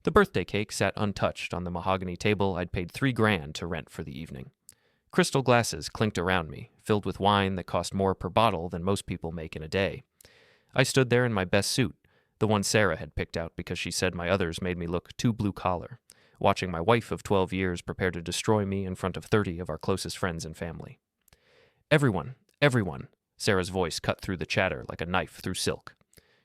The birthday cake sat untouched on the mahogany table I'd paid $3,000 to rent for the evening. Crystal glasses clinked around me, filled with wine that cost more per bottle than most people make in a day. I stood there in my best suit, the one Sarah had picked out because she said my others made me look too blue-collar, watching my wife of 12 years prepare to destroy me in front of 30 of our closest friends and family. Everyone, Sarah's voice cut through the chatter like a knife through silk.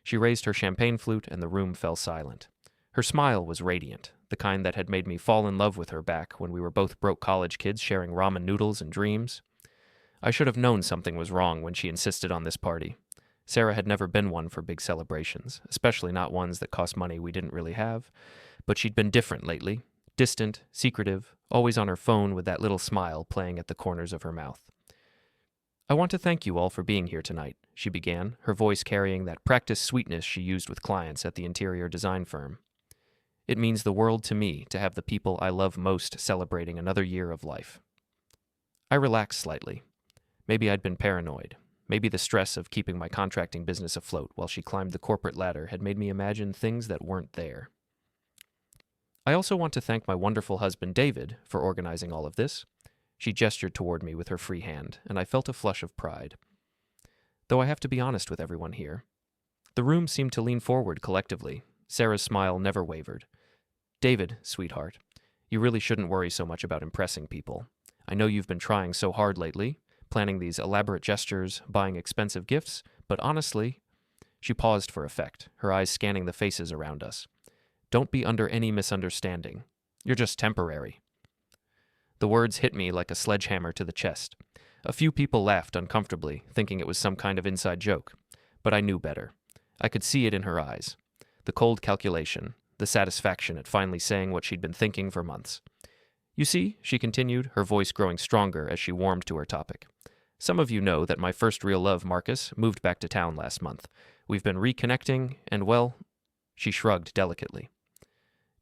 She raised her champagne flute and the room fell silent. Her smile was radiant, the kind that had made me fall in love with her back when we were both broke college kids sharing ramen noodles and dreams. I should have known something was wrong when she insisted on this party. Sarah had never been one for big celebrations, especially not ones that cost money we didn't really have, but she'd been different lately, distant, secretive, always on her phone with that little smile playing at the corners of her mouth. I want to thank you all for being here tonight, she began, her voice carrying that practiced sweetness she used with clients at the interior design firm. It means the world to me to have the people I love most celebrating another year of life. I relaxed slightly. Maybe I'd been paranoid. Maybe the stress of keeping my contracting business afloat while she climbed the corporate ladder had made me imagine things that weren't there. I also want to thank my wonderful husband David for organizing all of this. She gestured toward me with her free hand, and I felt a flush of pride. Though I have to be honest with everyone here. The room seemed to lean forward collectively. Sarah's smile never wavered. David, sweetheart, you really shouldn't worry so much about impressing people. I know you've been trying so hard lately, planning these elaborate gestures, buying expensive gifts, but honestly, she paused for effect, her eyes scanning the faces around us. Don't be under any misunderstanding. You're just temporary. The words hit me like a sledgehammer to the chest. A few people laughed uncomfortably, thinking it was some kind of inside joke, but I knew better. I could see it in her eyes. The cold calculation, the satisfaction at finally saying what she'd been thinking for months. You see, she continued, her voice growing stronger as she warmed to her topic. Some of you know that my first real love, Marcus, moved back to town last month. We've been reconnecting, and well, she shrugged delicately.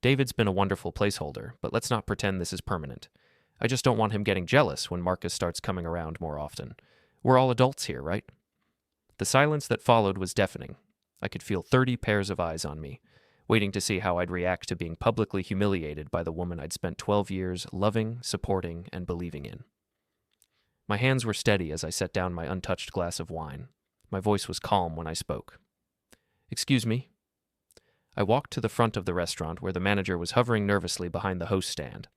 David's been a wonderful placeholder, but let's not pretend this is permanent. I just don't want him getting jealous when Marcus starts coming around more often. We're all adults here, right? The silence that followed was deafening. I could feel 30 pairs of eyes on me, waiting to see how I'd react to being publicly humiliated by the woman I'd spent 12 years loving, supporting, and believing in. My hands were steady as I set down my untouched glass of wine. My voice was calm when I spoke. Excuse me. I walked to the front of the restaurant where the manager was hovering nervously behind the host stand.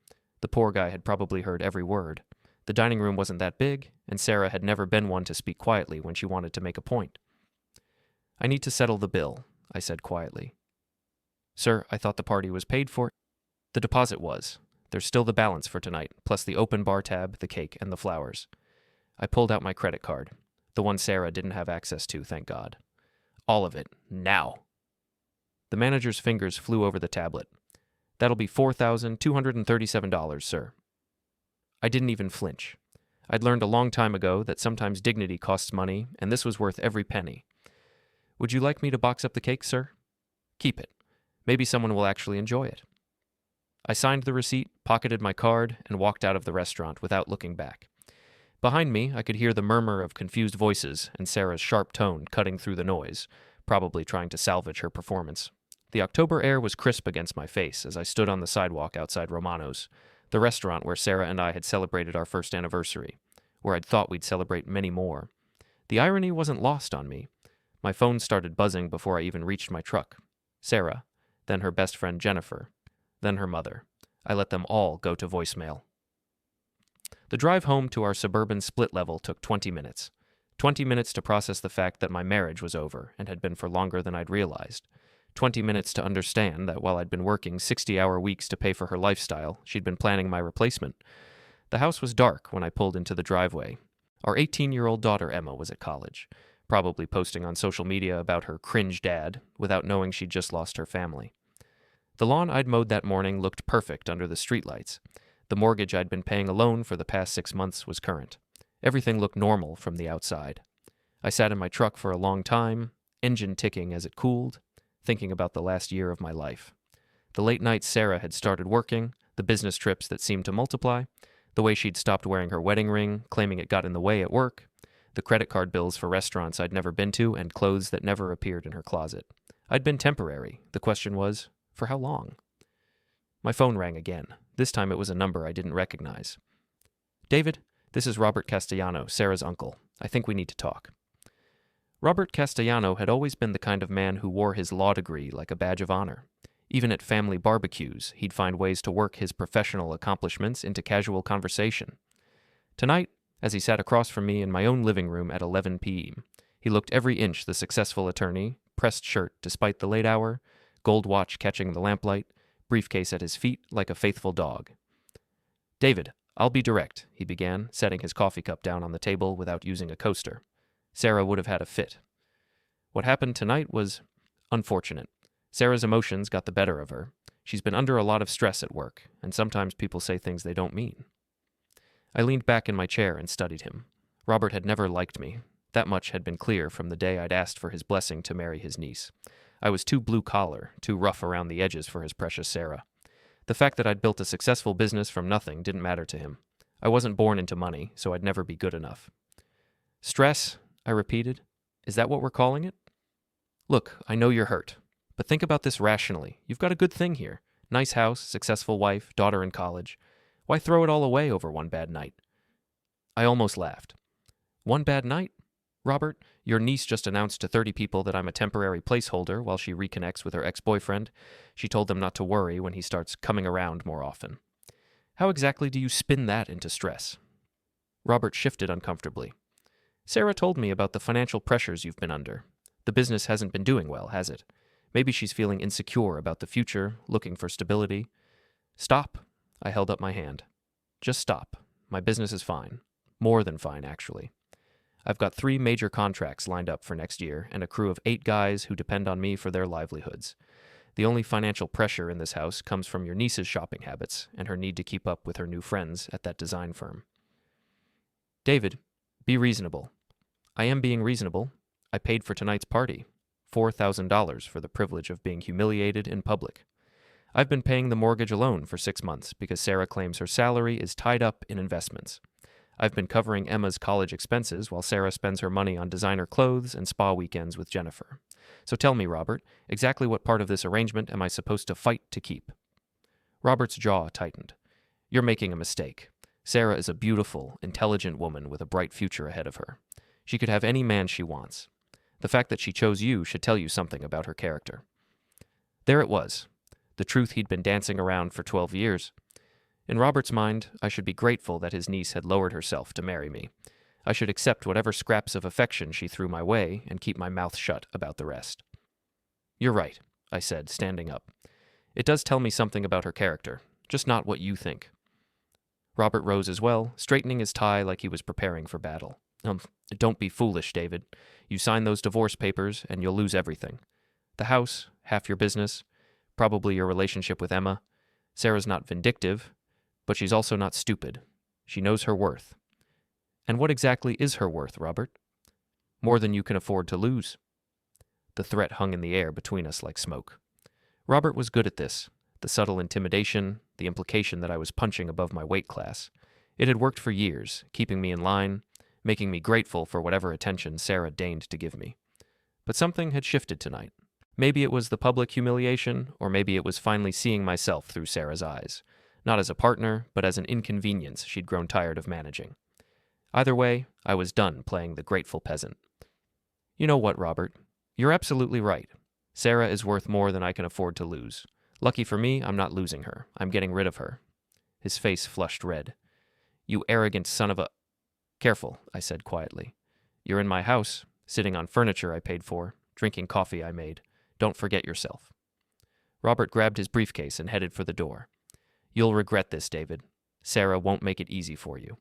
The poor guy had probably heard every word. The dining room wasn't that big, and Sarah had never been one to speak quietly when she wanted to make a point. I need to settle the bill, I said quietly. Sir, I thought the party was paid for. The deposit was. There's still the balance for tonight, plus the open bar tab, the cake, and the flowers. I pulled out my credit card, the one Sarah didn't have access to, thank God. All of it, now. The manager's fingers flew over the tablet. That'll be $4,237, sir. I didn't even flinch. I'd learned a long time ago that sometimes dignity costs money, and this was worth every penny. Would you like me to box up the cake, sir? Keep it. Maybe someone will actually enjoy it. I signed the receipt, pocketed my card, and walked out of the restaurant without looking back. Behind me, I could hear the murmur of confused voices and Sarah's sharp tone cutting through the noise, probably trying to salvage her performance. The October air was crisp against my face as I stood on the sidewalk outside Romano's, the restaurant where Sarah and I had celebrated our first anniversary, where I'd thought we'd celebrate many more. The irony wasn't lost on me. My phone started buzzing before I even reached my truck. Sarah, then her best friend Jennifer, then her mother. I let them all go to voicemail. The drive home to our suburban split level took 20 minutes. 20 minutes to process the fact that my marriage was over and had been for longer than I'd realized. 20 minutes to understand that while I'd been working 60-hour weeks to pay for her lifestyle, she'd been planning my replacement. The house was dark when I pulled into the driveway. Our 18-year-old daughter Emma was at college, probably posting on social media about her cringe dad without knowing she'd just lost her family. The lawn I'd mowed that morning looked perfect under the streetlights. The mortgage I'd been paying alone for the past 6 months was current. Everything looked normal from the outside. I sat in my truck for a long time, engine ticking as it cooled, thinking about the last year of my life. The late nights Sarah had started working, the business trips that seemed to multiply, the way she'd stopped wearing her wedding ring, claiming it got in the way at work, the credit card bills for restaurants I'd never been to, and clothes that never appeared in her closet. I'd been temporary. The question was, for how long? My phone rang again. This time it was a number I didn't recognize. "David, this is Robert Castellano, Sarah's uncle. I think we need to talk." Robert Castellano had always been the kind of man who wore his law degree like a badge of honor. Even at family barbecues, he'd find ways to work his professional accomplishments into casual conversation. Tonight, as he sat across from me in my own living room at 11 p.m., he looked every inch the successful attorney, pressed shirt despite the late hour, gold watch catching the lamplight, briefcase at his feet like a faithful dog. "David, I'll be direct," he began, setting his coffee cup down on the table without using a coaster. Sarah would have had a fit. What happened tonight was unfortunate. Sarah's emotions got the better of her. She's been under a lot of stress at work, and sometimes people say things they don't mean. I leaned back in my chair and studied him. Robert had never liked me. That much had been clear from the day I'd asked for his blessing to marry his niece. I was too blue-collar, too rough around the edges for his precious Sarah. The fact that I'd built a successful business from nothing didn't matter to him. I wasn't born into money, so I'd never be good enough. "Stress," I repeated. "Is that what we're calling it?" "Look, I know you're hurt, but think about this rationally. You've got a good thing here. Nice house, successful wife, daughter in college. Why throw it all away over one bad night?" I almost laughed. "One bad night? Robert, your niece just announced to 30 people that I'm a temporary placeholder while she reconnects with her ex-boyfriend. She told them not to worry when he starts coming around more often. How exactly do you spin that into stress?" Robert shifted uncomfortably. "Sarah told me about the financial pressures you've been under. The business hasn't been doing well, has it? Maybe she's feeling insecure about the future, looking for stability." "Stop." I held up my hand. "Just stop. My business is fine. More than fine, actually. I've got 3 major contracts lined up for next year and a crew of 8 guys who depend on me for their livelihoods. The only financial pressure in this house comes from your niece's shopping habits and her need to keep up with her new friends at that design firm." "David, be reasonable." "I am being reasonable. I paid for tonight's party. $4,000 for the privilege of being humiliated in public. I've been paying the mortgage alone for 6 months because Sarah claims her salary is tied up in investments. I've been covering Emma's college expenses while Sarah spends her money on designer clothes and spa weekends with Jennifer. So tell me, Robert, exactly what part of this arrangement am I supposed to fight to keep?" Robert's jaw tightened. "You're making a mistake. Sarah is a beautiful, intelligent woman with a bright future ahead of her. She could have any man she wants. The fact that she chose you should tell you something about her character." There it was, the truth he'd been dancing around for 12 years. In Robert's mind, I should be grateful that his niece had lowered herself to marry me. I should accept whatever scraps of affection she threw my way and keep my mouth shut about the rest. "You're right," I said, standing up. "It does tell me something about her character, just not what you think." Robert rose as well, straightening his tie like he was preparing for battle. Don't be foolish, David. You sign those divorce papers and you'll lose everything. The house, half your business, probably your relationship with Emma. Sarah's not vindictive, but she's also not stupid. She knows her worth. And what exactly is her worth, Robert? More than you can afford to lose." The threat hung in the air between us like smoke. Robert was good at this, the subtle intimidation, the implication that I was punching above my weight class. It had worked for years, keeping me in line, making me grateful for whatever attention Sarah deigned to give me. But something had shifted tonight. Maybe it was the public humiliation, or maybe it was finally seeing myself through Sarah's eyes. Not as a partner, but as an inconvenience she'd grown tired of managing. Either way, I was done playing the grateful peasant. "You know what, Robert? You're absolutely right. Sarah is worth more than I can afford to lose. Lucky for me, I'm not losing her. I'm getting rid of her." His face flushed red. "You arrogant son of a—" "Careful," I said quietly. "You're in my house, sitting on furniture I paid for, drinking coffee I made. Don't forget yourself." Robert grabbed his briefcase and headed for the door. "You'll regret this, David. Sarah won't make it easy for you."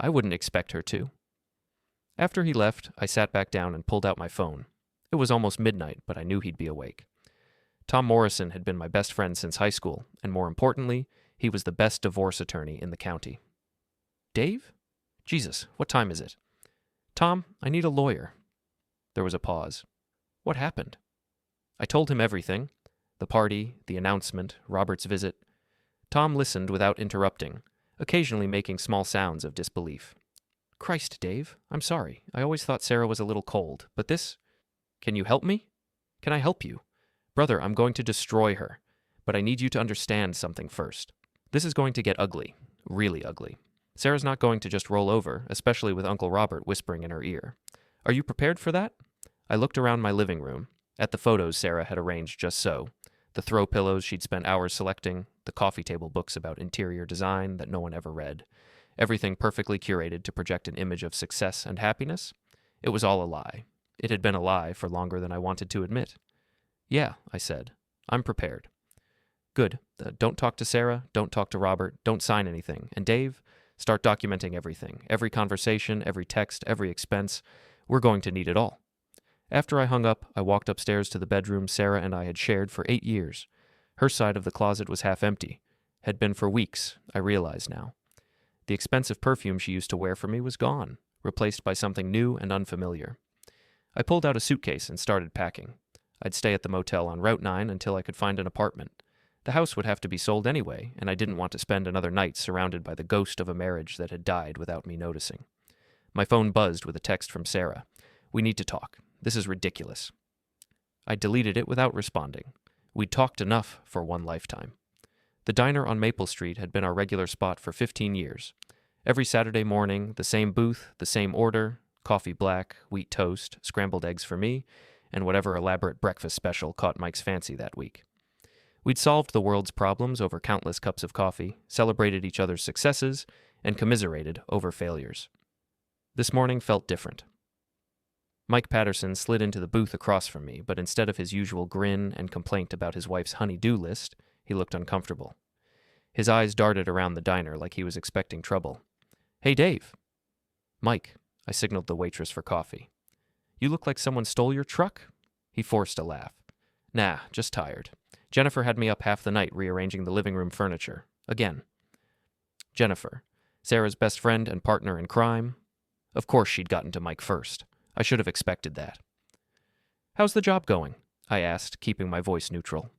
I wouldn't expect her to. After he left, I sat back down and pulled out my phone. It was almost midnight, but I knew he'd be awake. Tom Morrison had been my best friend since high school, and more importantly, he was the best divorce attorney in the county. "Dave? Jesus, what time is it?" "Tom, I need a lawyer." There was a pause. "What happened?" I told him everything. The party, the announcement, Robert's visit. Tom listened without interrupting, occasionally making small sounds of disbelief. "Christ, Dave, I'm sorry. I always thought Sarah was a little cold, but this— Can you help me?" "Can I help you?" "Brother, I'm going to destroy her. but I need you to understand something first. This is going to get ugly, really ugly. Sarah's not going to just roll over, especially with Uncle Robert whispering in her ear. Are you prepared for that? I looked around my living room, at the photos Sarah had arranged just so, the throw pillows she'd spent hours selecting, the coffee table books about interior design that no one ever read, everything perfectly curated to project an image of success and happiness. It was all a lie. It had been a lie for longer than I wanted to admit. Yeah, I said. I'm prepared. Good. Don't talk to Sarah, don't talk to Robert, don't sign anything. And Dave, start documenting everything. Every conversation, every text, every expense. We're going to need it all. After I hung up, I walked upstairs to the bedroom Sarah and I had shared for 8 years. Her side of the closet was half empty. Had been for weeks, I realize now. The expensive perfume she used to wear for me was gone, replaced by something new and unfamiliar. I pulled out a suitcase and started packing. I'd stay at the motel on Route 9 until I could find an apartment. The house would have to be sold anyway, and I didn't want to spend another night surrounded by the ghost of a marriage that had died without me noticing. My phone buzzed with a text from Sarah. We need to talk. This is ridiculous. I deleted it without responding. We'd talked enough for one lifetime. The diner on Maple Street had been our regular spot for 15 years. Every Saturday morning, the same booth, the same order, coffee black, wheat toast, scrambled eggs for me, and whatever elaborate breakfast special caught Mike's fancy that week. We'd solved the world's problems over countless cups of coffee, celebrated each other's successes, and commiserated over failures. This morning felt different. Mike Patterson slid into the booth across from me, but instead of his usual grin and complaint about his wife's honey-do list, he looked uncomfortable. His eyes darted around the diner like he was expecting trouble. Hey, Dave. Mike, I signaled the waitress for coffee. You look like someone stole your truck? He forced a laugh. Nah, just tired. Jennifer had me up half the night rearranging the living room furniture. Again. Jennifer, Sarah's best friend and partner in crime. Of course she'd gotten to Mike first. I should have expected that. How's the job going? I asked, keeping my voice neutral.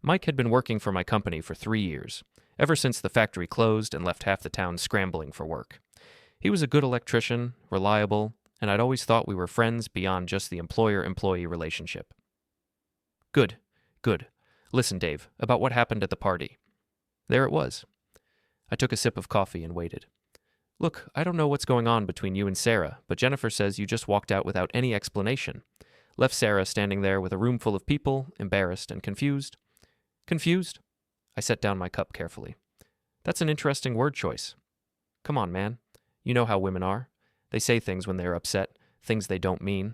Mike had been working for my company for 3 years, ever since the factory closed and left half the town scrambling for work. He was a good electrician, reliable, and I'd always thought we were friends beyond just the employer-employee relationship. Good. Listen, Dave, about what happened at the party. There it was. I took a sip of coffee and waited. Look, I don't know what's going on between you and Sarah, but Jennifer says you just walked out without any explanation. Left Sarah standing there with a room full of people, embarrassed and confused. Confused? I set down my cup carefully. That's an interesting word choice. Come on, man. You know how women are. They say things when they're upset, things they don't mean.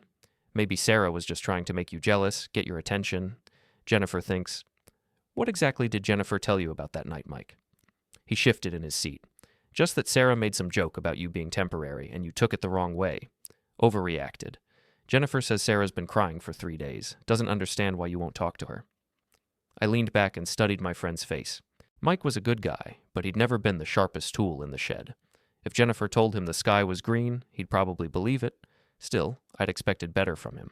Maybe Sarah was just trying to make you jealous, get your attention. Jennifer thinks, what exactly did Jennifer tell you about that night, Mike? He shifted in his seat. Just that Sarah made some joke about you being temporary, and you took it the wrong way. Overreacted. Jennifer says Sarah's been crying for 3 days, doesn't understand why you won't talk to her. I leaned back and studied my friend's face. Mike was a good guy, but he'd never been the sharpest tool in the shed. If Jennifer told him the sky was green, he'd probably believe it. Still, I'd expected better from him.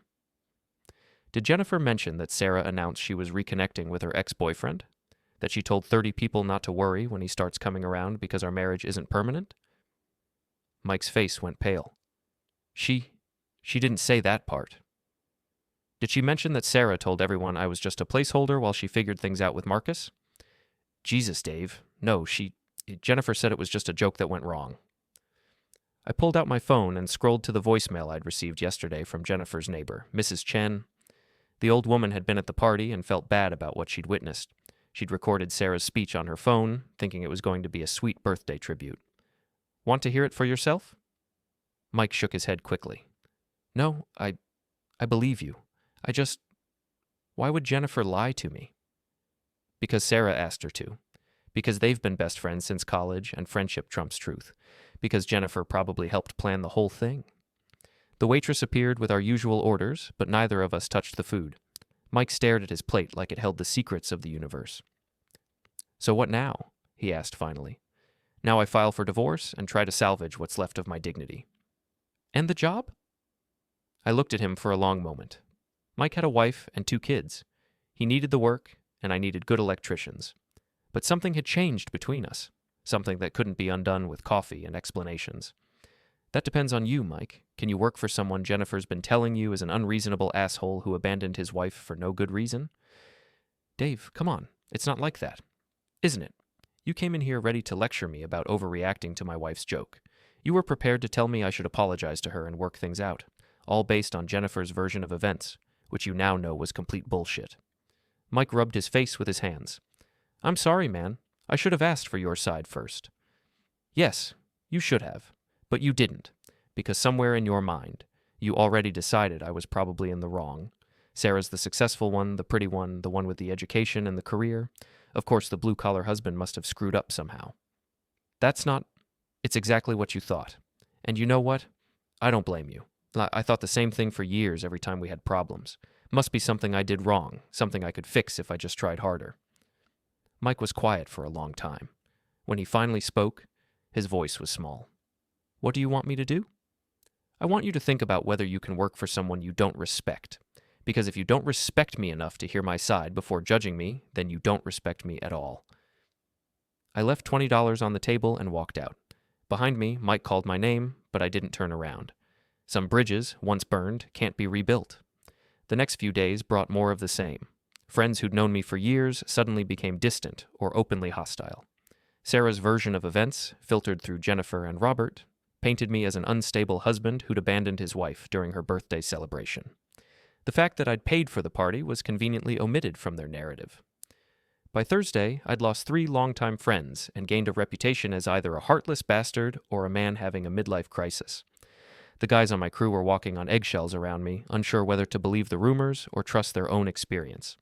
Did Jennifer mention that Sarah announced she was reconnecting with her ex-boyfriend? That she told 30 people not to worry when he starts coming around because our marriage isn't permanent? Mike's face went pale. She didn't say that part. Did she mention that Sarah told everyone I was just a placeholder while she figured things out with Marcus? Jesus, Dave. No, Jennifer said it was just a joke that went wrong. I pulled out my phone and scrolled to the voicemail I'd received yesterday from Jennifer's neighbor, Mrs. Chen. The old woman had been at the party and felt bad about what she'd witnessed. She'd recorded Sarah's speech on her phone, thinking it was going to be a sweet birthday tribute. Want to hear it for yourself? Mike shook his head quickly. No, I believe you. Why would Jennifer lie to me? Because Sarah asked her to. Because they've been best friends since college and friendship trumps truth. Because Jennifer probably helped plan the whole thing. The waitress appeared with our usual orders, but neither of us touched the food. Mike stared at his plate like it held the secrets of the universe. So what now? He asked finally. Now I file for divorce and try to salvage what's left of my dignity. And the job? I looked at him for a long moment. Mike had a wife and 2 kids. He needed the work, and I needed good electricians. But something had changed between us, something that couldn't be undone with coffee and explanations. That depends on you, Mike. Can you work for someone Jennifer's been telling you is an unreasonable asshole who abandoned his wife for no good reason? Dave, come on. It's not like that, isn't it? You came in here ready to lecture me about overreacting to my wife's joke. You were prepared to tell me I should apologize to her and work things out, all based on Jennifer's version of events, which you now know was complete bullshit. Mike rubbed his face with his hands. I'm sorry, man. I should have asked for your side first. Yes, you should have, but you didn't, because somewhere in your mind, you already decided I was probably in the wrong. Sarah's the successful one, the pretty one, the one with the education and the career. Of course, the blue-collar husband must have screwed up somehow. It's exactly what you thought. And you know what? I don't blame you. I thought the same thing for years every time we had problems. Must be something I did wrong, something I could fix if I just tried harder. Mike was quiet for a long time. When he finally spoke, his voice was small. What do you want me to do? I want you to think about whether you can work for someone you don't respect. Because if you don't respect me enough to hear my side before judging me, then you don't respect me at all. I left $20 on the table and walked out. Behind me, Mike called my name, but I didn't turn around. Some bridges, once burned, can't be rebuilt. The next few days brought more of the same. Friends who'd known me for years suddenly became distant or openly hostile. Sarah's version of events, filtered through Jennifer and Robert, painted me as an unstable husband who'd abandoned his wife during her birthday celebration. The fact that I'd paid for the party was conveniently omitted from their narrative. By Thursday, I'd lost 3 longtime friends and gained a reputation as either a heartless bastard or a man having a midlife crisis. The guys on my crew were walking on eggshells around me, unsure whether to believe the rumors or trust their own experience.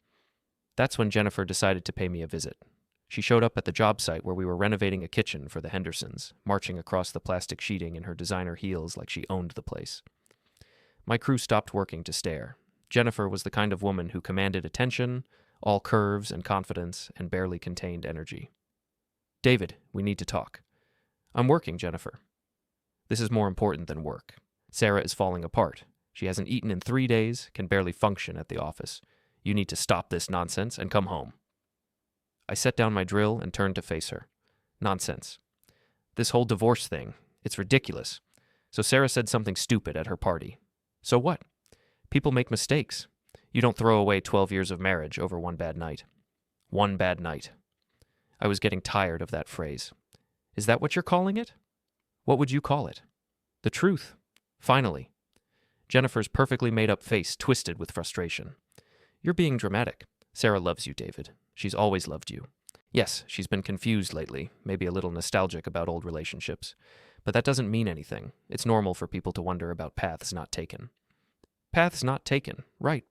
That's when Jennifer decided to pay me a visit. She showed up at the job site where we were renovating a kitchen for the Hendersons, marching across the plastic sheeting in her designer heels like she owned the place. My crew stopped working to stare. Jennifer was the kind of woman who commanded attention, all curves and confidence, and barely contained energy. David, we need to talk. I'm working, Jennifer. This is more important than work. Sarah is falling apart. She hasn't eaten in 3 days, can barely function at the office. You need to stop this nonsense and come home. I set down my drill and turned to face her. Nonsense. This whole divorce thing, it's ridiculous. So Sarah said something stupid at her party. So what? People make mistakes. You don't throw away 12 years of marriage over one bad night. One bad night. I was getting tired of that phrase. Is that what you're calling it? What would you call it? The truth. Finally. Jennifer's perfectly made-up face twisted with frustration. You're being dramatic. Sarah loves you, David. She's always loved you. Yes, she's been confused lately, maybe a little nostalgic about old relationships. But that doesn't mean anything. It's normal for people to wonder about paths not taken. Paths not taken, right.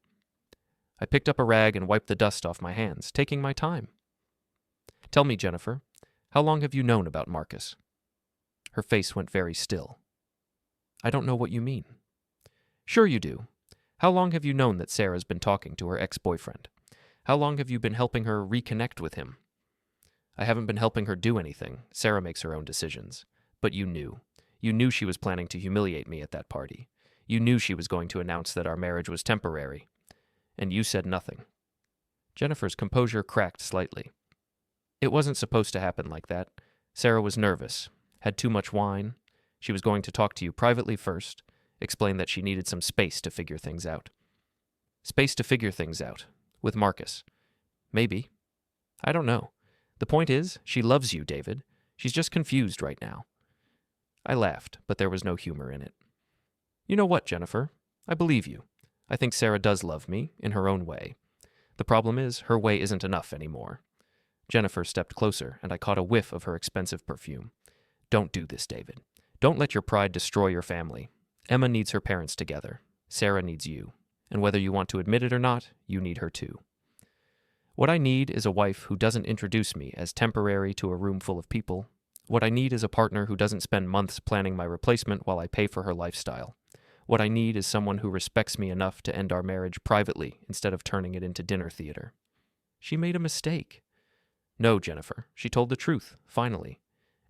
I picked up a rag and wiped the dust off my hands, taking my time. Tell me, Jennifer, how long have you known about Marcus? Her face went very still. I don't know what you mean. Sure you do. How long have you known that Sarah's been talking to her ex-boyfriend? How long have you been helping her reconnect with him? I haven't been helping her do anything. Sarah makes her own decisions. But you knew. You knew she was planning to humiliate me at that party. You knew she was going to announce that our marriage was temporary. And you said nothing. Jennifer's composure cracked slightly. It wasn't supposed to happen like that. Sarah was nervous, had too much wine. She was going to talk to you privately first, explain that she needed some space to figure things out. Space to figure things out. With Marcus. Maybe. I don't know. The point is, she loves you, David. She's just confused right now. I laughed, but there was no humor in it. You know what, Jennifer? I believe you. I think Sarah does love me, in her own way. The problem is, her way isn't enough anymore. Jennifer stepped closer, and I caught a whiff of her expensive perfume. Don't do this, David. Don't let your pride destroy your family. Emma needs her parents together. Sarah needs you. And whether you want to admit it or not, you need her too. What I need is a wife who doesn't introduce me as temporary to a room full of people. What I need is a partner who doesn't spend months planning my replacement while I pay for her lifestyle. What I need is someone who respects me enough to end our marriage privately instead of turning it into dinner theater. She made a mistake. No, Jennifer, she told the truth, finally.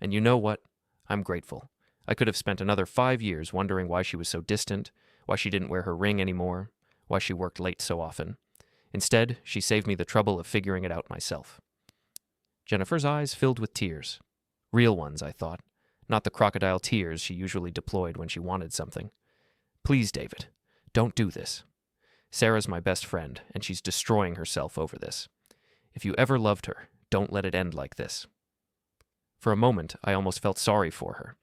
And you know what? I'm grateful. I could have spent another 5 years wondering why she was so distant, why she didn't wear her ring anymore, why she worked late so often. Instead, she saved me the trouble of figuring it out myself. Jennifer's eyes filled with tears. Real ones, I thought, not the crocodile tears she usually deployed when she wanted something. Please, David, don't do this. Sarah's my best friend, and she's destroying herself over this. If you ever loved her, don't let it end like this. For a moment, I almost felt sorry for her.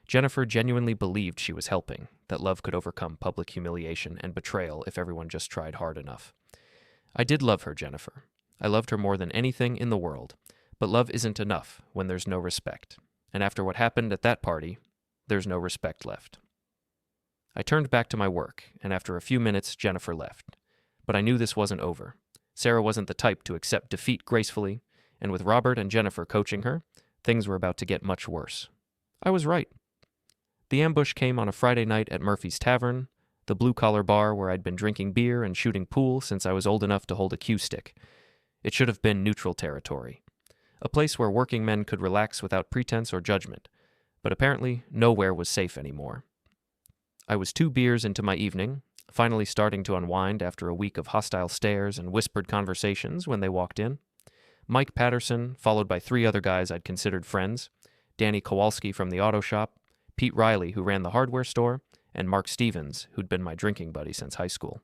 Jennifer genuinely believed she was helping, that love could overcome public humiliation and betrayal if everyone just tried hard enough. I did love her, Jennifer. I loved her more than anything in the world. But love isn't enough when there's no respect. And after what happened at that party, there's no respect left. I turned back to my work, and after a few minutes, Jennifer left. But I knew this wasn't over. Sarah wasn't the type to accept defeat gracefully, and with Robert and Jennifer coaching her, things were about to get much worse. I was right. The ambush came on a Friday night at Murphy's Tavern, the blue-collar bar where I'd been drinking beer and shooting pool since I was old enough to hold a cue stick. It should have been neutral territory. A place where working men could relax without pretense or judgment, but apparently nowhere was safe anymore. I was 2 beers into my evening, finally starting to unwind after a week of hostile stares and whispered conversations when they walked in. Mike Patterson, followed by 3 other guys I'd considered friends, Danny Kowalski from the auto shop, Pete Riley, who ran the hardware store, and Mark Stevens, who'd been my drinking buddy since high school.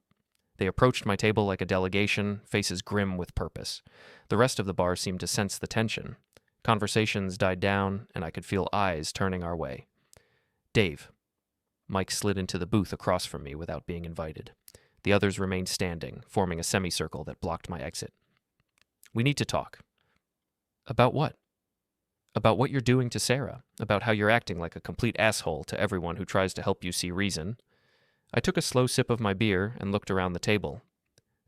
They approached my table like a delegation, faces grim with purpose. The rest of the bar seemed to sense the tension. Conversations died down, and I could feel eyes turning our way. Dave. Mike slid into the booth across from me without being invited. The others remained standing, forming a semicircle that blocked my exit. We need to talk. About what? About what you're doing to Sarah, about how you're acting like a complete asshole to everyone who tries to help you see reason. I took a slow sip of my beer and looked around the table.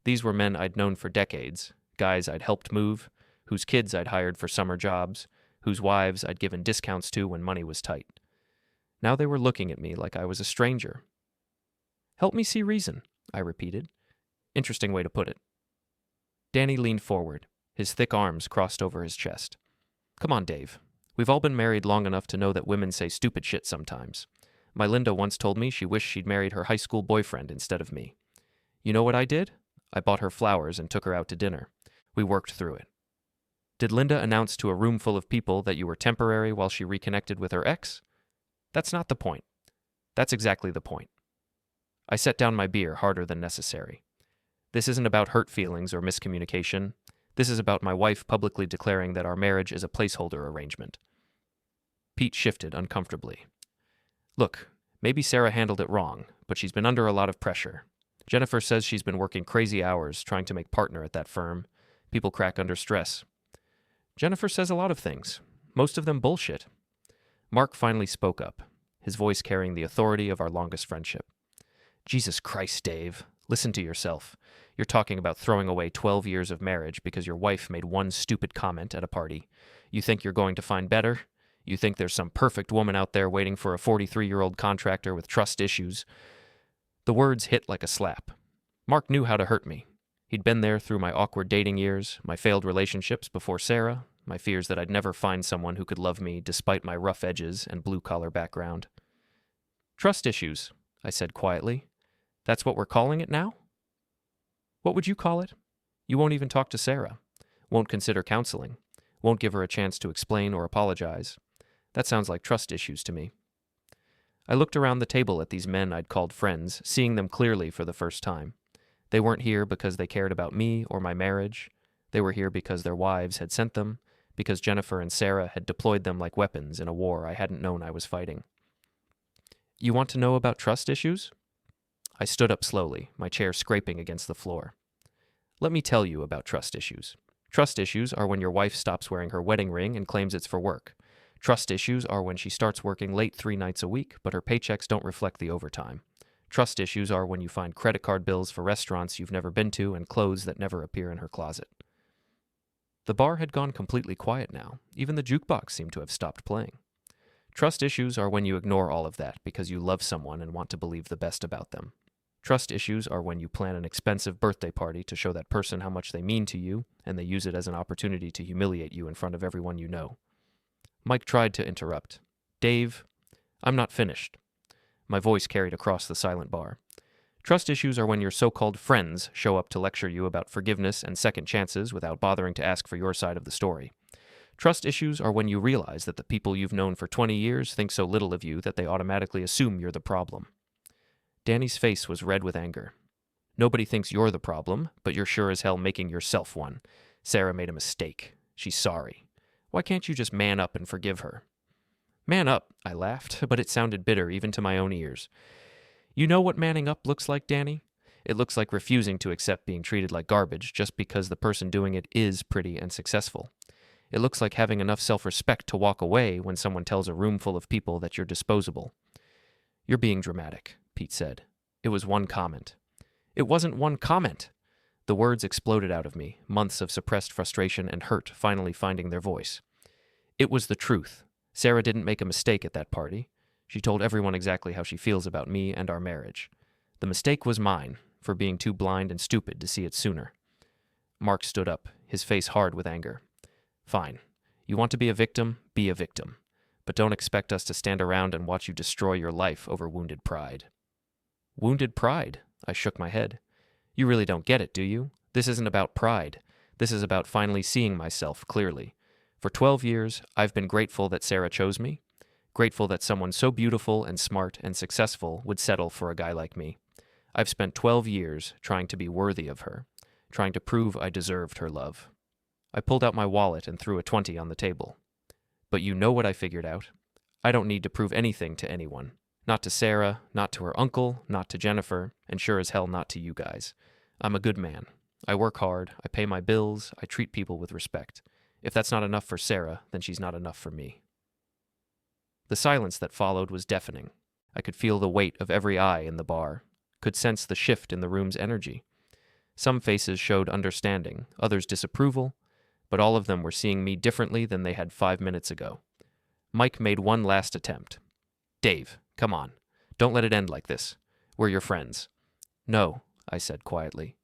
These were men I'd known for decades, guys I'd helped move, whose kids I'd hired for summer jobs, whose wives I'd given discounts to when money was tight. Now they were looking at me like I was a stranger. Help me see reason, I repeated. Interesting way to put it. Danny leaned forward, his thick arms crossed over his chest. Come on, Dave. We've all been married long enough to know that women say stupid shit sometimes. My Linda once told me she wished she'd married her high school boyfriend instead of me. You know what I did? I bought her flowers and took her out to dinner. We worked through it. Did Linda announce to a room full of people that you were temporary while she reconnected with her ex? That's not the point. That's exactly the point. I set down my beer harder than necessary. This isn't about hurt feelings or miscommunication. This is about my wife publicly declaring that our marriage is a placeholder arrangement. Pete shifted uncomfortably. Look, maybe Sarah handled it wrong, but she's been under a lot of pressure. Jennifer says she's been working crazy hours trying to make partner at that firm. People crack under stress. Jennifer says a lot of things, most of them bullshit. Mark finally spoke up, his voice carrying the authority of our longest friendship. Jesus Christ, Dave, listen to yourself. You're talking about throwing away 12 years of marriage because your wife made one stupid comment at a party. You think you're going to find better? You think there's some perfect woman out there waiting for a 43-year-old contractor with trust issues? The words hit like a slap. Mark knew how to hurt me. He'd been there through my awkward dating years, my failed relationships before Sarah, my fears that I'd never find someone who could love me despite my rough edges and blue-collar background. Trust issues, I said quietly. That's what we're calling it now? What would you call it? You won't even talk to Sarah. Won't consider counseling. Won't give her a chance to explain or apologize. That sounds like trust issues to me. I looked around the table at these men I'd called friends, seeing them clearly for the first time. They weren't here because they cared about me or my marriage. They were here because their wives had sent them, because Jennifer and Sarah had deployed them like weapons in a war I hadn't known I was fighting. You want to know about trust issues? I stood up slowly, my chair scraping against the floor. Let me tell you about trust issues. Trust issues are when your wife stops wearing her wedding ring and claims it's for work. Trust issues are when she starts working late 3 nights a week, but her paychecks don't reflect the overtime. Trust issues are when you find credit card bills for restaurants you've never been to and clothes that never appear in her closet. The bar had gone completely quiet now. Even the jukebox seemed to have stopped playing. Trust issues are when you ignore all of that because you love someone and want to believe the best about them. Trust issues are when you plan an expensive birthday party to show that person how much they mean to you, and they use it as an opportunity to humiliate you in front of everyone you know. Mike tried to interrupt. Dave, I'm not finished. My voice carried across the silent bar. Trust issues are when your so-called friends show up to lecture you about forgiveness and second chances without bothering to ask for your side of the story. Trust issues are when you realize that the people you've known for 20 years think so little of you that they automatically assume you're the problem. Danny's face was red with anger. Nobody thinks you're the problem, but you're sure as hell making yourself one. Sarah made a mistake. She's sorry. Why can't you just man up and forgive her? Man up, I laughed, but it sounded bitter even to my own ears. You know what manning up looks like, Danny? It looks like refusing to accept being treated like garbage just because the person doing it is pretty and successful. It looks like having enough self-respect to walk away when someone tells a room full of people that you're disposable. You're being dramatic, Pete said. It was one comment. It wasn't one comment. The words exploded out of me, months of suppressed frustration and hurt finally finding their voice. It was the truth. Sarah didn't make a mistake at that party. She told everyone exactly how she feels about me and our marriage. The mistake was mine, for being too blind and stupid to see it sooner. Mark stood up, his face hard with anger. Fine. You want to be a victim? Be a victim. But don't expect us to stand around and watch you destroy your life over wounded pride. Wounded pride? I shook my head. You really don't get it, do you? This isn't about pride. This is about finally seeing myself clearly. For 12 years, I've been grateful that Sarah chose me. Grateful that someone so beautiful and smart and successful would settle for a guy like me. I've spent 12 years trying to be worthy of her, trying to prove I deserved her love. I pulled out my wallet and threw a 20 on the table. But you know what I figured out? I don't need to prove anything to anyone. Not to Sarah, not to her uncle, not to Jennifer, and sure as hell not to you guys. I'm a good man. I work hard, I pay my bills, I treat people with respect. If that's not enough for Sarah, then she's not enough for me. The silence that followed was deafening. I could feel the weight of every eye in the bar, could sense the shift in the room's energy. Some faces showed understanding, others disapproval, but all of them were seeing me differently than they had 5 minutes ago. Mike made one last attempt. Dave, come on. Don't let it end like this. We're your friends. No, I said quietly.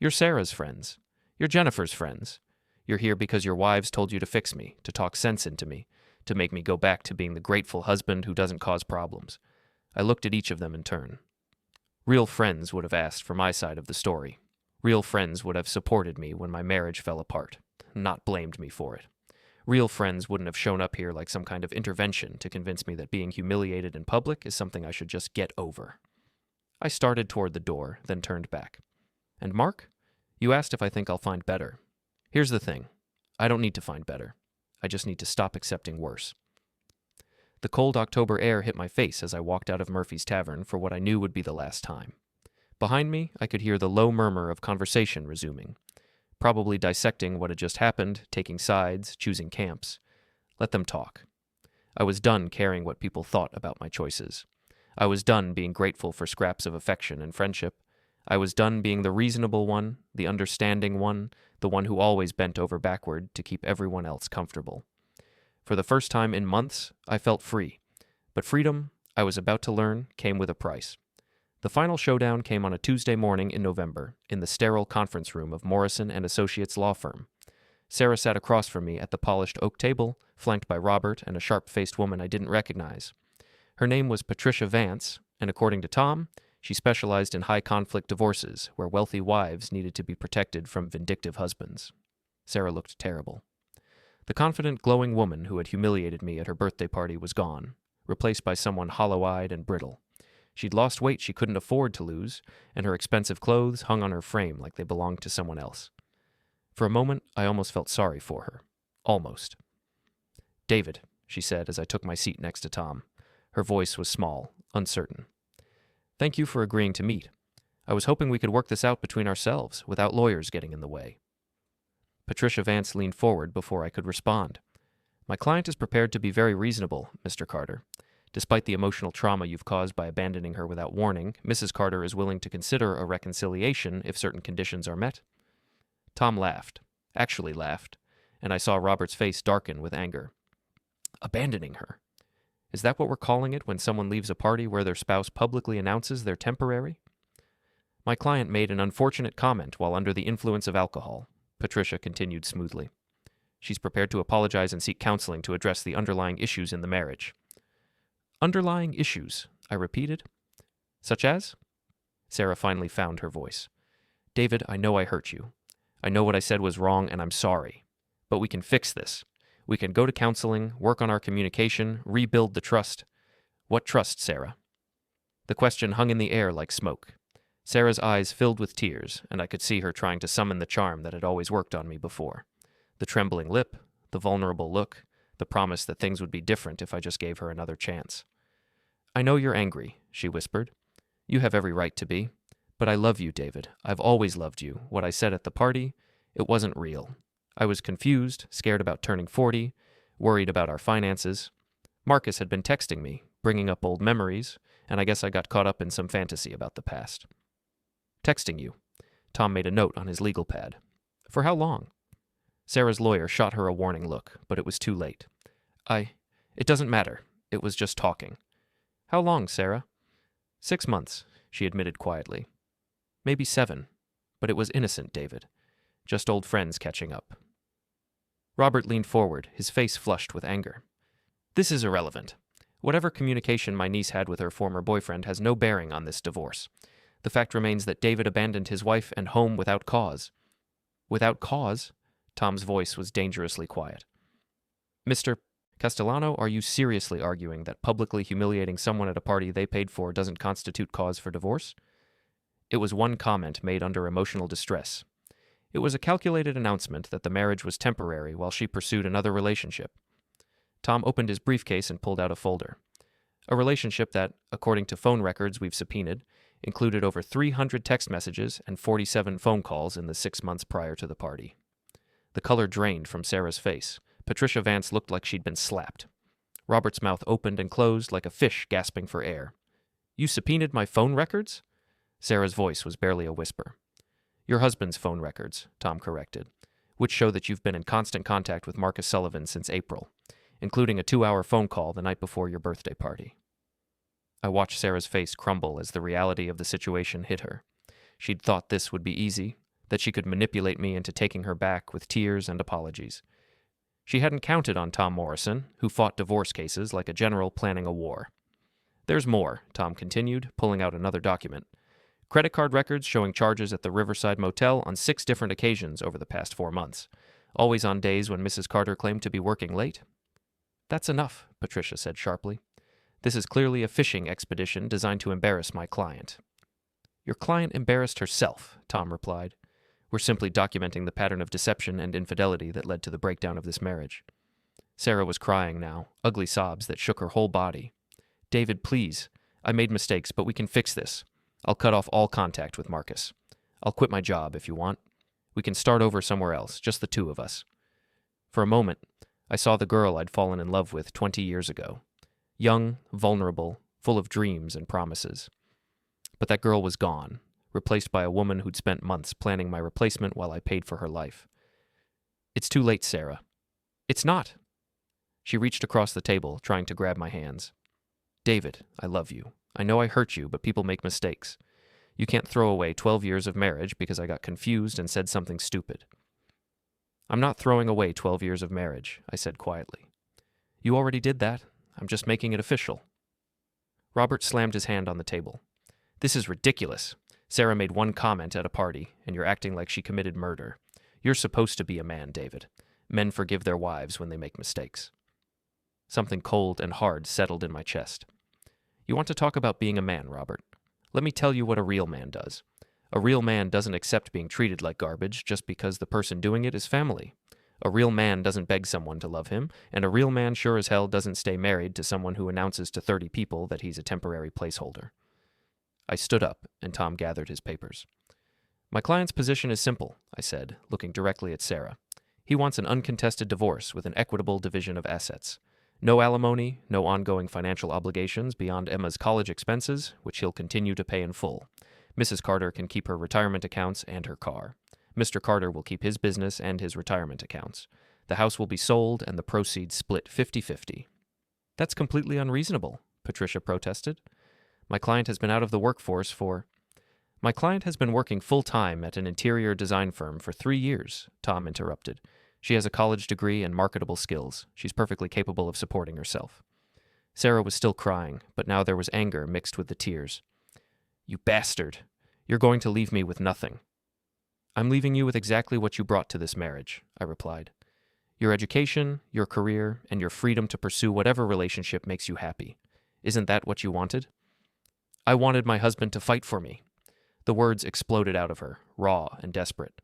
You're Sarah's friends. You're Jennifer's friends. You're here because your wives told you to fix me, to talk sense into me, to make me go back to being the grateful husband who doesn't cause problems. I looked at each of them in turn. Real friends would have asked for my side of the story. Real friends would have supported me when my marriage fell apart, not blamed me for it. Real friends wouldn't have shown up here like some kind of intervention to convince me that being humiliated in public is something I should just get over. I started toward the door, then turned back. And Mark? You asked if I think I'll find better. Here's the thing. I don't need to find better. I just need to stop accepting worse. The cold October air hit my face as I walked out of Murphy's Tavern for what I knew would be the last time. Behind me, I could hear the low murmur of conversation resuming, probably dissecting what had just happened, taking sides, choosing camps. Let them talk. I was done caring what people thought about my choices. I was done being grateful for scraps of affection and friendship. I was done being the reasonable one, the understanding one, the one who always bent over backward to keep everyone else comfortable. For the first time in months, I felt free. But freedom, I was about to learn, came with a price. The final showdown came on a Tuesday morning in November, in the sterile conference room of Morrison and Associates law firm. Sarah sat across from me at the polished oak table, flanked by Robert and a sharp-faced woman I didn't recognize. Her name was Patricia Vance, and according to Tom, she specialized in high-conflict divorces where wealthy wives needed to be protected from vindictive husbands. Sarah looked terrible. The confident, glowing woman who had humiliated me at her birthday party was gone, replaced by someone hollow-eyed and brittle. She'd lost weight she couldn't afford to lose, and her expensive clothes hung on her frame like they belonged to someone else. For a moment, I almost felt sorry for her. Almost. David, she said as I took my seat next to Tom. Her voice was small, uncertain. Thank you for agreeing to meet. I was hoping we could work this out between ourselves, without lawyers getting in the way. Patricia Vance leaned forward before I could respond. My client is prepared to be very reasonable, Mr. Carter. Despite the emotional trauma you've caused by abandoning her without warning, Mrs. Carter is willing to consider a reconciliation if certain conditions are met. Tom laughed, actually laughed, and I saw Robert's face darken with anger. Abandoning her? Is that what we're calling it when someone leaves a party where their spouse publicly announces they're temporary? My client made an unfortunate comment while under the influence of alcohol, Patricia continued smoothly. She's prepared to apologize and seek counseling to address the underlying issues in the marriage. Underlying issues, I repeated. Such as? Sarah finally found her voice. David, I know I hurt you. I know what I said was wrong, and I'm sorry. But we can fix this. We can go to counseling, work on our communication, rebuild the trust. What trust, Sarah? The question hung in the air like smoke. Sarah's eyes filled with tears, and I could see her trying to summon the charm that had always worked on me before. The trembling lip, the vulnerable look, the promise that things would be different if I just gave her another chance. "I know you're angry," she whispered. "You have every right to be. But I love you, David. I've always loved you. What I said at the party, it wasn't real. I was confused, scared about turning 40, worried about our finances. Marcus had been texting me, bringing up old memories, and I guess I got caught up in some fantasy about the past." "Texting you." Tom made a note on his legal pad. "For how long?" Sarah's lawyer shot her a warning look, but it was too late. It doesn't matter. It was just talking." "How long, Sarah?" 6 months, she admitted quietly. "Maybe 7. But it was innocent, David. Just old friends catching up." Robert leaned forward, his face flushed with anger. "This is irrelevant. Whatever communication my niece had with her former boyfriend has no bearing on this divorce. The fact remains that David abandoned his wife and home without cause." "Without cause?" Tom's voice was dangerously quiet. "Mr. Castellano, are you seriously arguing that publicly humiliating someone at a party they paid for doesn't constitute cause for divorce?" It was one comment made under emotional distress. It was a calculated announcement that the marriage was temporary while she pursued another relationship. Tom opened his briefcase and pulled out a folder. A relationship that, according to phone records we've subpoenaed, included over 300 text messages and 47 phone calls in the 6 months prior to the party. The color drained from Sarah's face. Patricia Vance looked like she'd been slapped. Robert's mouth opened and closed like a fish gasping for air. "You subpoenaed my phone records?" Sarah's voice was barely a whisper. "Your husband's phone records," Tom corrected, "which show that you've been in constant contact with Marcus Sullivan since April, including a 2-hour phone call the night before your birthday party." I watched Sarah's face crumble as the reality of the situation hit her. She'd thought this would be easy, that she could manipulate me into taking her back with tears and apologies. She hadn't counted on Tom Morrison, who fought divorce cases like a general planning a war. "There's more," Tom continued, pulling out another document. "Credit card records showing charges at the Riverside Motel on 6 different occasions over the past 4 months, always on days when Mrs. Carter claimed to be working late." "That's enough," Patricia said sharply. "This is clearly a fishing expedition designed to embarrass my client." "Your client embarrassed herself," Tom replied. "We're simply documenting the pattern of deception and infidelity that led to the breakdown of this marriage." Sarah was crying now, ugly sobs that shook her whole body. "David, please. I made mistakes, but we can fix this. I'll cut off all contact with Marcus. I'll quit my job if you want. We can start over somewhere else, just the 2 of us." For a moment, I saw the girl I'd fallen in love with 20 years ago. Young, vulnerable, full of dreams and promises. But that girl was gone, replaced by a woman who'd spent months planning my replacement while I paid for her life. "It's too late, Sarah." "It's not." She reached across the table, trying to grab my hands. "David, I love you. I know I hurt you, but people make mistakes. You can't throw away 12 years of marriage because I got confused and said something stupid." "I'm not throwing away 12 years of marriage," I said quietly. "You already did that. I'm just making it official." Robert slammed his hand on the table. "This is ridiculous. Sarah made one comment at a party, and you're acting like she committed murder. You're supposed to be a man, David. Men forgive their wives when they make mistakes." Something cold and hard settled in my chest. "You want to talk about being a man, Robert? Let me tell you what a real man does. A real man doesn't accept being treated like garbage just because the person doing it is family. A real man doesn't beg someone to love him, and a real man sure as hell doesn't stay married to someone who announces to 30 people that he's a temporary placeholder." I stood up, and Tom gathered his papers. "My client's position is simple," I said, looking directly at Sarah. "He wants an uncontested divorce with an equitable division of assets. No alimony, no ongoing financial obligations beyond Emma's college expenses, which he'll continue to pay in full. Mrs. Carter can keep her retirement accounts and her car. Mr. Carter will keep his business and his retirement accounts. The house will be sold and the proceeds split 50-50. "That's completely unreasonable," Patricia protested. My client has been out of the workforce for..." "My client has been working full-time at an interior design firm for 3 years," Tom interrupted. "She has a college degree and marketable skills. She's perfectly capable of supporting herself." Sarah was still crying, but now there was anger mixed with the tears. "You bastard! You're going to leave me with nothing." "I'm leaving you with exactly what you brought to this marriage," I replied. "Your education, your career, and your freedom to pursue whatever relationship makes you happy. Isn't that what you wanted?" "I wanted my husband to fight for me." The words exploded out of her, raw and desperate.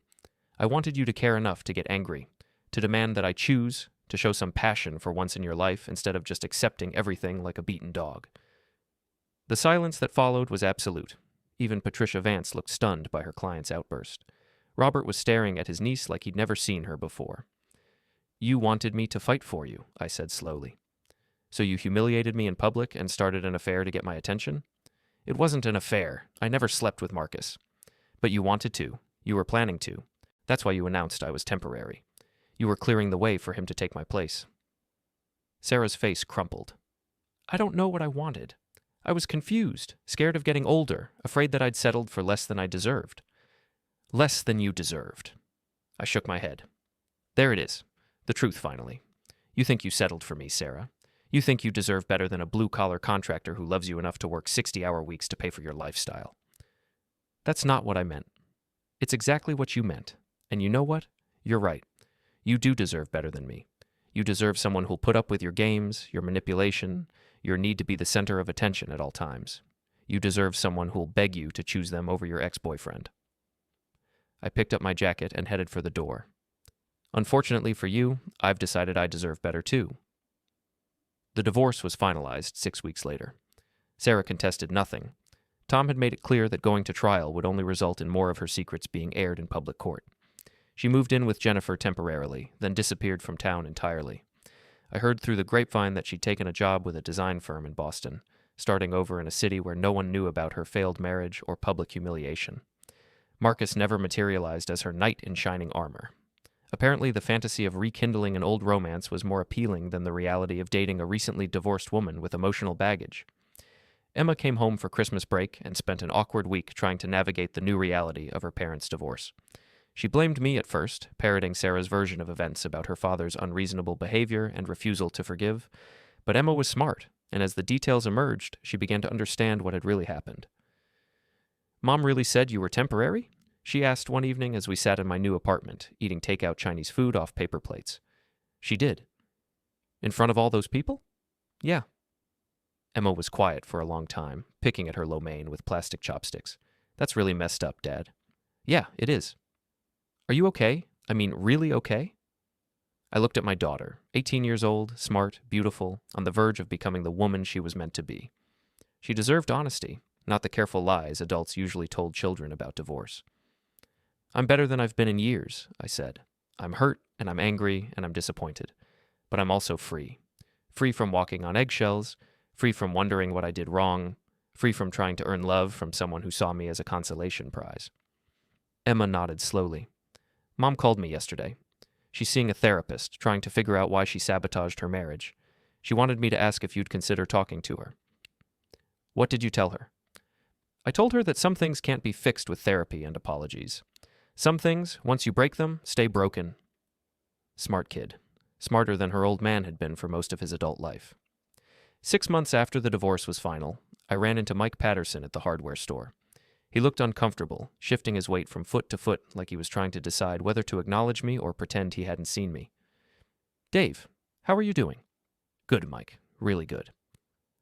I wanted you to care enough to get angry, to demand that I choose, to show some passion for once in your life instead of just accepting everything like a beaten dog. The silence that followed was absolute. Even Patricia Vance looked stunned by her client's outburst. Robert was staring at his niece like he'd never seen her before. You wanted me to fight for you, I said slowly. So you humiliated me in public and started an affair to get my attention? It wasn't an affair. I never slept with Marcus. But you wanted to. You were planning to. That's why you announced I was temporary. You were clearing the way for him to take my place. Sarah's face crumpled. I don't know what I wanted. I was confused, scared of getting older, afraid that I'd settled for less than I deserved. Less than you deserved. I shook my head. There it is. The truth, finally. You think you settled for me, Sarah. You think you deserve better than a blue-collar contractor who loves you enough to work 60-hour weeks to pay for your lifestyle. That's not what I meant. It's exactly what you meant. And you know what? You're right. You do deserve better than me. You deserve someone who'll put up with your games, your manipulation, your need to be the center of attention at all times. You deserve someone who'll beg you to choose them over your ex-boyfriend. I picked up my jacket and headed for the door. Unfortunately for you, I've decided I deserve better too. The divorce was finalized 6 weeks later. Sarah contested nothing. Tom had made it clear that going to trial would only result in more of her secrets being aired in public court. She moved in with Jennifer temporarily, then disappeared from town entirely. I heard through the grapevine that she'd taken a job with a design firm in Boston, starting over in a city where no one knew about her failed marriage or public humiliation. Marcus never materialized as her knight in shining armor. Apparently, the fantasy of rekindling an old romance was more appealing than the reality of dating a recently divorced woman with emotional baggage. Emma came home for Christmas break and spent an awkward week trying to navigate the new reality of her parents' divorce. She blamed me at first, parroting Sarah's version of events about her father's unreasonable behavior and refusal to forgive, but Emma was smart, and as the details emerged, she began to understand what had really happened. Mom really said you were temporary? She asked one evening as we sat in my new apartment, eating takeout Chinese food off paper plates. She did. In front of all those people? Yeah. Emma was quiet for a long time, picking at her lo mein with plastic chopsticks. That's really messed up, Dad. Yeah, it is. Are you okay? I mean, really okay? I looked at my daughter, 18 years old, smart, beautiful, on the verge of becoming the woman she was meant to be. She deserved honesty, not the careful lies adults usually told children about divorce. I'm better than I've been in years, I said. I'm hurt, and I'm angry, and I'm disappointed. But I'm also free. Free from walking on eggshells, free from wondering what I did wrong, free from trying to earn love from someone who saw me as a consolation prize. Emma nodded slowly. Mom called me yesterday. She's seeing a therapist, trying to figure out why she sabotaged her marriage. She wanted me to ask if you'd consider talking to her. What did you tell her? I told her that some things can't be fixed with therapy and apologies. Some things, once you break them, stay broken. Smart kid. Smarter than her old man had been for most of his adult life. 6 months after the divorce was final, I ran into Mike Patterson at the hardware store. He looked uncomfortable, shifting his weight from foot to foot like he was trying to decide whether to acknowledge me or pretend he hadn't seen me. Dave, how are you doing? Good, Mike. Really good.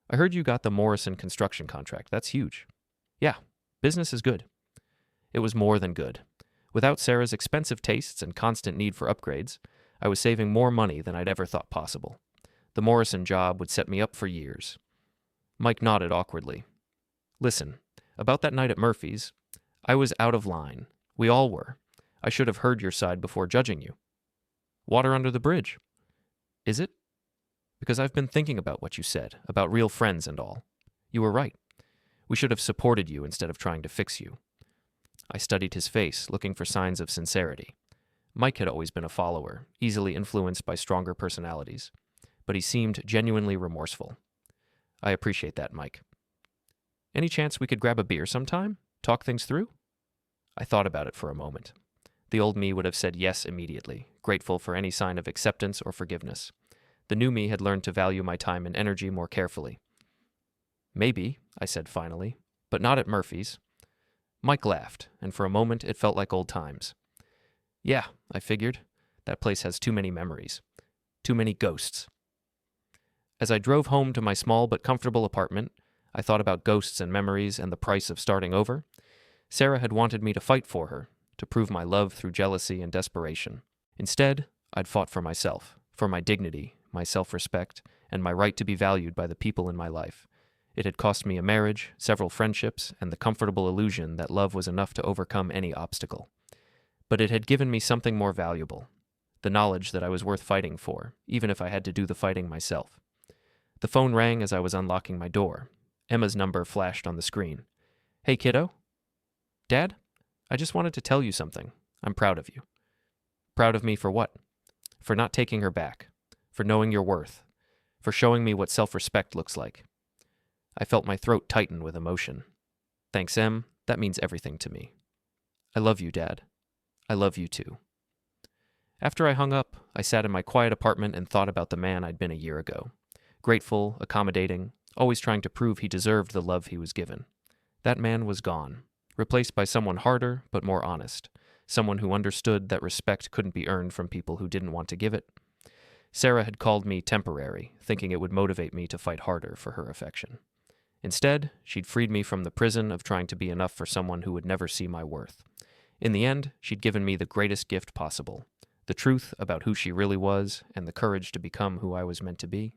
I heard you got the Morrison construction contract. That's huge. Yeah, business is good. It was more than good. Without Sarah's expensive tastes and constant need for upgrades, I was saving more money than I'd ever thought possible. The Morrison job would set me up for years. Mike nodded awkwardly. Listen, about that night at Murphy's, I was out of line. We all were. I should have heard your side before judging you. Water under the bridge. Is it? Because I've been thinking about what you said, about real friends and all. You were right. We should have supported you instead of trying to fix you. I studied his face, looking for signs of sincerity. Mike had always been a follower, easily influenced by stronger personalities, but he seemed genuinely remorseful. I appreciate that, Mike. Any chance we could grab a beer sometime? Talk things through? I thought about it for a moment. The old me would have said yes immediately, grateful for any sign of acceptance or forgiveness. The new me had learned to value my time and energy more carefully. Maybe, I said finally, but not at Murphy's. Mike laughed, and for a moment it felt like old times. Yeah, I figured. That place has too many memories. Too many ghosts. As I drove home to my small but comfortable apartment, I thought about ghosts and memories and the price of starting over. Sarah had wanted me to fight for her, to prove my love through jealousy and desperation. Instead, I'd fought for myself, for my dignity, my self-respect, and my right to be valued by the people in my life. It had cost me a marriage, several friendships, and the comfortable illusion that love was enough to overcome any obstacle. But it had given me something more valuable, the knowledge that I was worth fighting for, even if I had to do the fighting myself. The phone rang as I was unlocking my door. Emma's number flashed on the screen. "Hey, kiddo?" "Dad? I just wanted to tell you something. I'm proud of you." "Proud of me for what?" "For not taking her back. For knowing your worth. For showing me what self-respect looks like." I felt my throat tighten with emotion. "Thanks, Em. That means everything to me." "I love you, Dad. I love you too." After I hung up, I sat in my quiet apartment and thought about the man I'd been a year ago. Grateful, accommodating, always trying to prove he deserved the love he was given. That man was gone, replaced by someone harder but more honest, someone who understood that respect couldn't be earned from people who didn't want to give it. Sarah had called me temporary, thinking it would motivate me to fight harder for her affection. Instead, she'd freed me from the prison of trying to be enough for someone who would never see my worth. In the end, she'd given me the greatest gift possible, the truth about who she really was and the courage to become who I was meant to be.